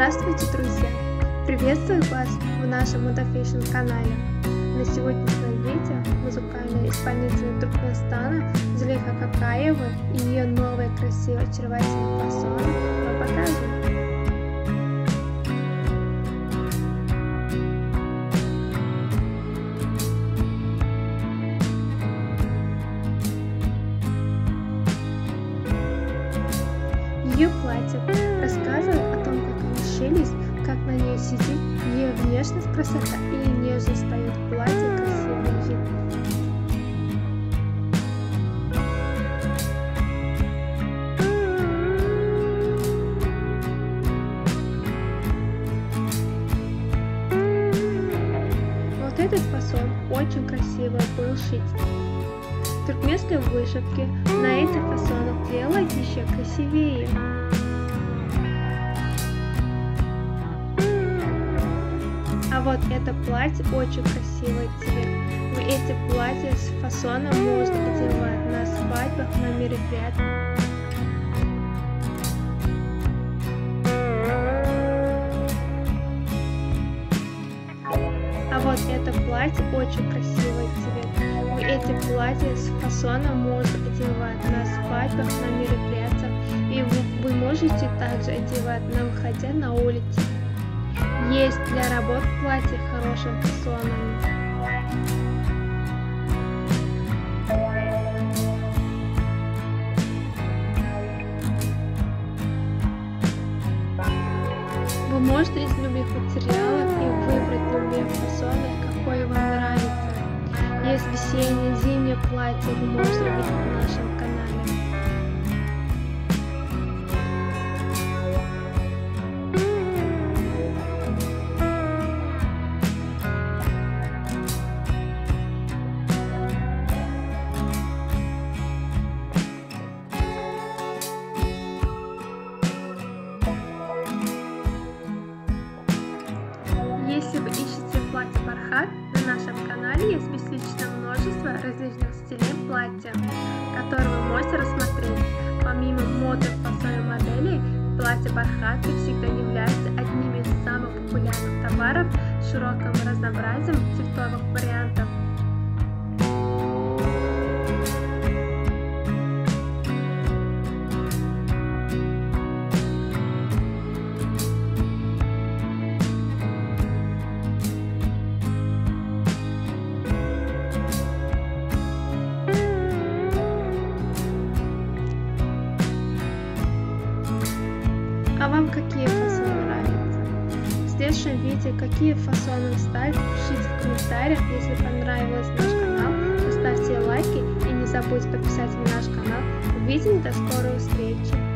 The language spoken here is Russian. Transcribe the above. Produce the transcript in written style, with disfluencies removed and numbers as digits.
Здравствуйте, друзья! Приветствую вас в нашем ModaFashion канале. На сегодняшнем видео музыкальная исполнительница Туркменистана Зулейха Какаева и ее новые красивые очаровательные фасоны мы покажем. Ее платье рассказывает о том, как они шились, как на ней сидит, ее внешность, красота и нежность дает платье красивый вид. Вот этот фасон очень красиво был шить. Туркменской вышивки на этих фасонах делают еще красивее. А вот это платье очень красивый цвет. В эти платья с фасоном можно одевать на свадьбах, на мероприятиях. А вот это платье очень красивый цвет. Эти платья с фасоном можно одевать на свадьбах, на мероприятиях, и вы можете также одевать на выходе на улицу. Есть для работ платья хорошим фасоном. Вы можете из любых материалов и выбрать любые фасоны, какой вам нравится. Есть весеннее, зимнее платье, вы можете увидеть на нашем канале. Если вы ищете платье бархат, на нашем канале есть бесконечное множество различных стилей платья, которые вы можете рассмотреть. Помимо модных фасонных моделей, платье бархат всегда является одним из самых популярных товаров с широким разнообразием цветовых вариантов. А вам какие фасоны нравятся? В следующем видео какие фасоны ставить, пишите в комментариях. Если понравился наш канал, поставьте лайки и не забудьте подписаться на наш канал. Увидимся, до скорой встречи!